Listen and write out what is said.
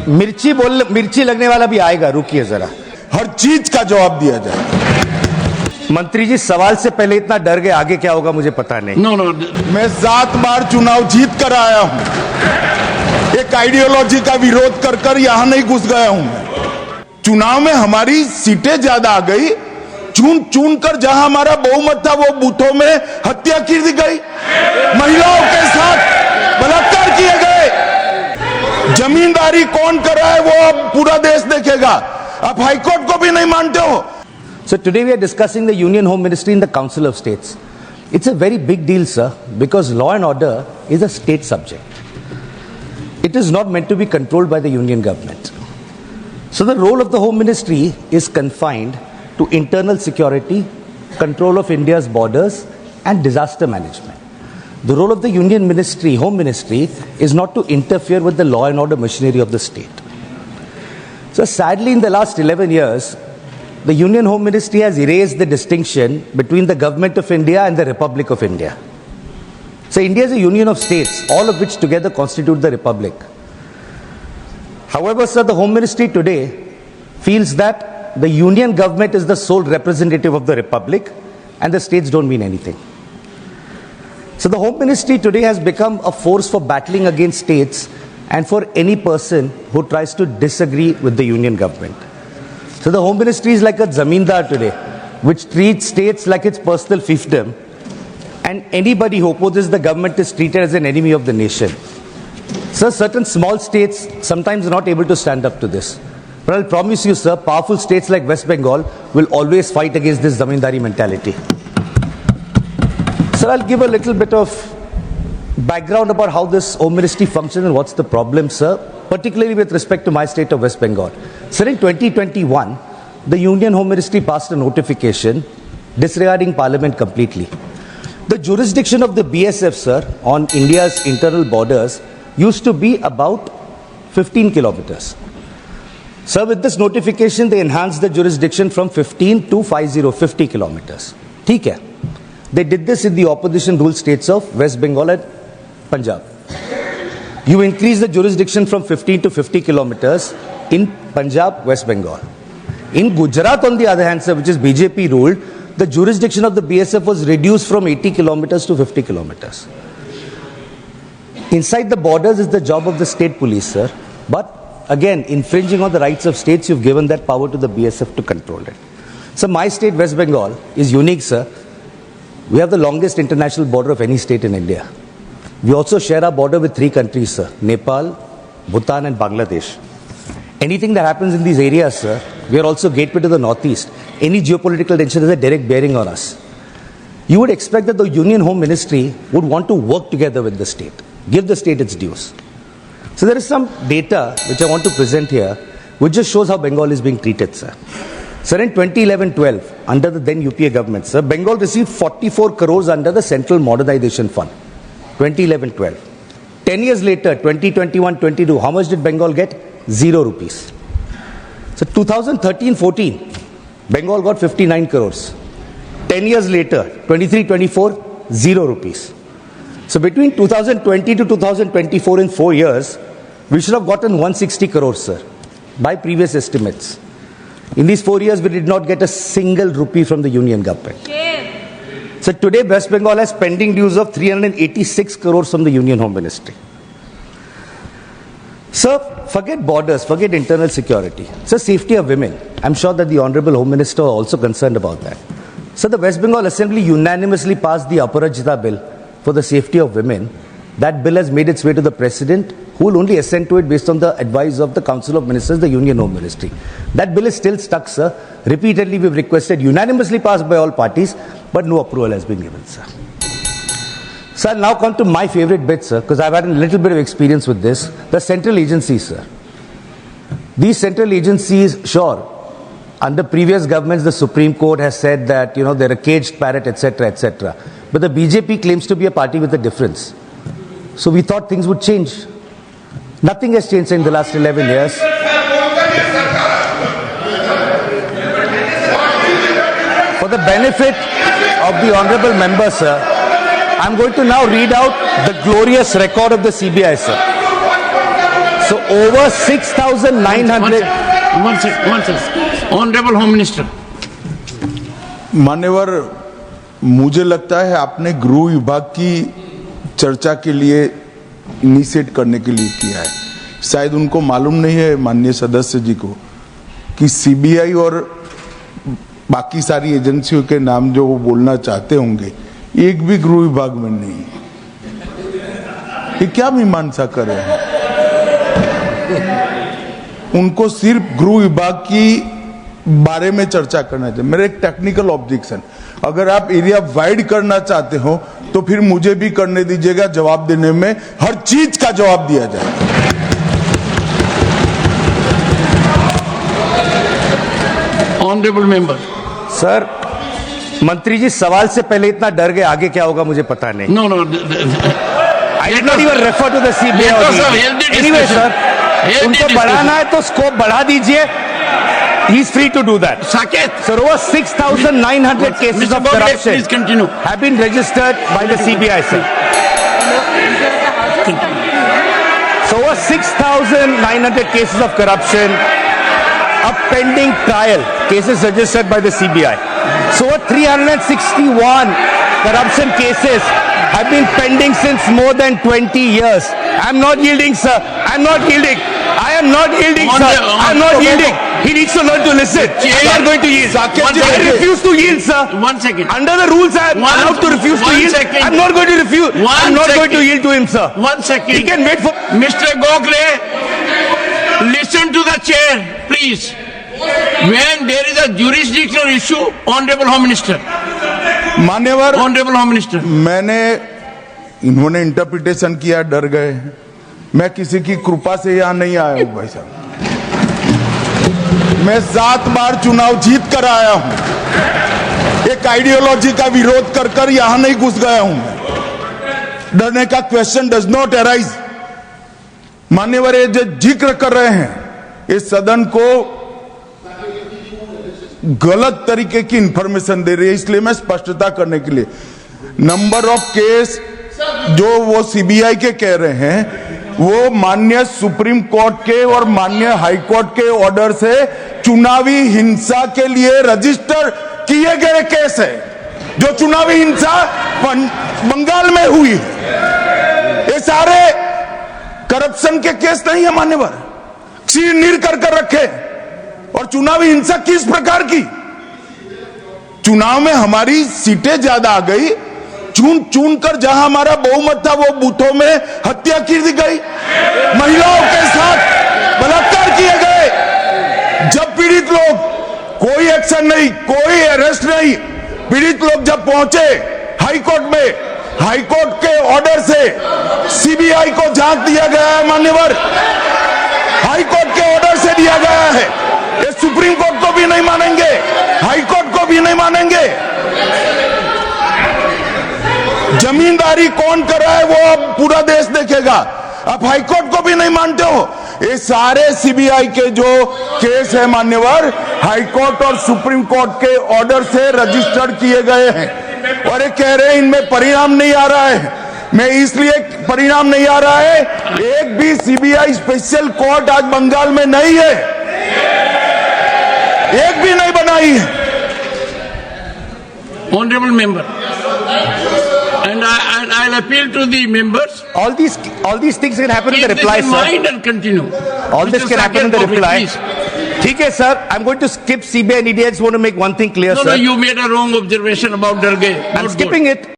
मिर्ची लगने वाला भी आएगा, रुकिए जरा। हर चीज का जवाब दिया जाए। मंत्री जी, सवाल से पहले इतना डर गए, आगे क्या होगा मुझे पता नहीं। नो मैं 7 बार चुनाव जीत कर आया हूं। एक आइडियोलॉजी का विरोध कर कर यहां नहीं घुस गया हूं मैं। चुनाव में हमारी सीटें ज्यादा आ गई, चुन कर जहां हमारा बहुमत था वो बूथों में हत्या की दी गई, महिलाओं के साथ बलात्कार किए गए। जमींदारी कौन कर रहा है वो अब पूरा देश देखेगा। आप हाईकोर्ट को भी नहीं मानते हो। So today we are discussing the Union Home Ministry in the Council of States. It's a very big deal, sir, because law and order is a state subject. It is not meant to be controlled by the Union government. So the role of the Home Ministry is confined to internal security, control of India's borders, and disaster management. The role of the Union Ministry, Home Ministry, is not to interfere with the law and order machinery of the state. So sadly, in the last 11 years, the Union Home Ministry has erased the distinction between the Government of India and the Republic of India. So India is a union of states, all of which together constitute the Republic. However, sir, the Home Ministry today feels that the Union government is the sole representative of the Republic and the states don't mean anything. So the Home Ministry today has become a force for battling against states and for any person who tries to disagree with the Union government. So the Home Ministry is like a zamindar today, which treats states like its personal fiefdom, and anybody who opposes the government is treated as an enemy of the nation. So certain small states sometimes are not able to stand up to this. But I'll promise you, sir, powerful states like West Bengal will always fight against this zamindari mentality. Sir, I'll give a little bit of background about how this Home Ministry functions and what's the problem, sir, particularly with respect to my state of West Bengal. Sir, in 2021, the Union Home Ministry passed a notification disregarding Parliament completely. The jurisdiction of the BSF, sir, on India's internal borders used to be about 15 kilometers. Sir, with this notification, they enhanced the jurisdiction from 15 to 50 kilometers. ठीक है? They did this in the opposition ruled states of West Bengal and Punjab. You increase the jurisdiction from 15 to 50 kilometers in Punjab, West Bengal. In Gujarat, on the other hand, sir, which is BJP ruled, the jurisdiction of the BSF was reduced from 80 kilometers to 50 kilometers. Inside the borders is the job of the state police, sir. But again, infringing on the rights of states, you've given that power to the BSF to control it. So my state, West Bengal, is unique, sir. We have the longest international border of any state in India. We also share our border with 3 countries, sir: Nepal, Bhutan and Bangladesh. Anything that happens in these areas, sir, we are also gateway to the northeast. Any geopolitical tension has a direct bearing on us. You would expect that the Union Home Ministry would want to work together with the state, give the state its dues. So there is some data which I want to present here, which just shows how Bengal is being treated, sir. Sir, in 2011-12, under the then UPA government, sir, Bengal received 44 crores under the Central Modernization Fund. 2011-12. 10 years later, 2021-22, how much did Bengal get? 0 rupees. So 2013-14, Bengal got 59 crores. 10 years later, 23-24, 0 rupees. So between 2020 to 2024, in 4 years, we should have gotten 160 crores, sir, by previous estimates. In these 4 years, we did not get a single rupee from the Union government. So today, West Bengal has pending dues of 386 crores from the Union Home Ministry. Sir, forget borders, forget internal security. Sir, safety of women. I'm sure that the Honorable Home Minister are also concerned about that. So the West Bengal Assembly unanimously passed the Aparajita bill for the safety of women. That bill has made its way to the President, who will only assent to it based on the advice of the Council of Ministers, the Union Home Ministry. That bill is still stuck, sir. Repeatedly we've requested, unanimously passed by all parties, but no approval has been given, sir. So I'll now come to my favorite bit, sir, because I've had a little bit of experience with this. The central agencies, sir. These central agencies, sure, under previous governments, the Supreme Court has said that, they're a caged parrot, etc., etc. But the BJP claims to be a party with a difference. So we thought things would change. Nothing has changed in the last 11 years. For the benefit of the honorable member, sir, I'm going to now read out the glorious record of the CBI, sir. So over 6,900. One second. Honorable Home Minister. मान्यवर, मुझे लगता है आपने गृह विभाग की चर्चा के लिए इनिशिएट करने के लिए किया है। शायद उनको मालूम नहीं है माननीय सदस्य जी को कि सीबीआई और बाकी सारी एजेंसियों के नाम जो वो बोलना चाहते होंगे एक भी गृह विभाग में नहीं है। ये क्या मीमांसा कर रहे हैं? उनको सिर्फ गृह विभाग की बारे में चर्चा करना चाहिए। मेरा एक टेक्निकल ऑब्जेक्शन, अगर आप एरिया वाइड करना चाहते हो तो फिर मुझे भी करने दीजिएगा, जवाब देने में हर चीज का जवाब दिया जाए। Honorable member. सर, मंत्री जी सवाल से पहले इतना डर गए, आगे क्या होगा मुझे पता नहीं। No. I did not even refer to the CBI. Let us have healthy Anyway, discussion. sir, Healthy उनको discussion. बढ़ाना है तो स्कोप बढ़ा दीजिए. He is free to do that. Saket. Sir, over 6,900 cases Mr. of Bogle, corruption please continue. have been registered by the CBI, sir. So over 6,900 cases of corruption, a pending trial, cases registered by the CBI. So over 361 corruption cases have been pending since more than 20 years. I'm not yielding, sir. I'm not yielding. I am not yielding, sir. I'm not yielding. He needs to learn to listen. I'm not going to yield. I refuse to yield, sir. 1 second. Under the rules, I am allowed to refuse to 1 yield. second. I'm not going to refuse. I'm not going to second. yield to him, sir. 1 second. He can wait for. Mr. Gokhale, listen to the chair, please. When there is a jurisdictional issue, Honorable Home Minister. मान्यवर, Honorable Home Minister. इन्होंने interpretation किया, डर गए। मैं किसी की कृपा से यहां नहीं आया हूं भाई साहब। मैं 7 बार चुनाव जीत कर आया हूं। एक आइडियोलॉजी का विरोध कर कर यहां नहीं घुस गया हूं मैं। डरने का क्वेश्चन डज नॉट अराइज। मान्यवर, ये जो जिक्र कर रहे हैं, इस सदन को गलत तरीके की इंफॉर्मेशन दे रही है, इसलिए मैं स्पष्टता करने के लिए नंबर ऑफ केस जो वो सीबीआई के कह रहे हैं वो माननीय सुप्रीम कोर्ट के और माननीय हाई कोर्ट के ऑर्डर से चुनावी हिंसा के लिए रजिस्टर किए गए केस है। जो चुनावी हिंसा बंगाल में हुई, ये सारे करप्शन के केस नहीं है मान्यवर। चीर कर रखे। और चुनावी हिंसा किस प्रकार की? चुनाव में हमारी सीटें ज्यादा आ गई, चुन कर जहां हमारा बहुमत था वो बूथों में हत्या की दी गई, महिलाओं के साथ बलात्कार किए गए। जब पीड़ित लोग, कोई एक्शन नहीं, कोई अरेस्ट नहीं, पीड़ित लोग जब पहुंचे हाई कोर्ट में, हाई कोर्ट के ऑर्डर से सीबीआई को जांच दिया गया है मान्यवर, हाई कोर्ट के ऑर्डर से दिया गया है। ये सुप्रीम कोर्ट को भी नहीं मानेंगे, हाई कोर्ट को भी नहीं मानेंगे। जमींदारी कौन कर रहा है वो अब पूरा देश देखेगा। आप हाई कोर्ट को भी नहीं मानते हो। ये सारे सीबीआई के जो केस है मान्यवर, हाई कोर्ट और सुप्रीम कोर्ट के ऑर्डर से रजिस्टर्ड किए गए हैं। और ये कह रहे हैं इनमें परिणाम नहीं आ रहा है। मैं इसलिए परिणाम नहीं आ रहा है, एक भी सीबीआई स्पेशल कोर्ट आज बंगाल में नहीं है, एक भी नहीं बनाई है। Honorable member. And I'll appeal to the members. All these things can happen in the Keep reply, this in sir. mind and continue. All this Mr. can happen in the Saket Gokhale, reply. please. ठीक है sir, I'm going to skip CBI and ED. I just want to make one thing clear, No, sir. you made a wrong observation about Darge. I'm skipping it.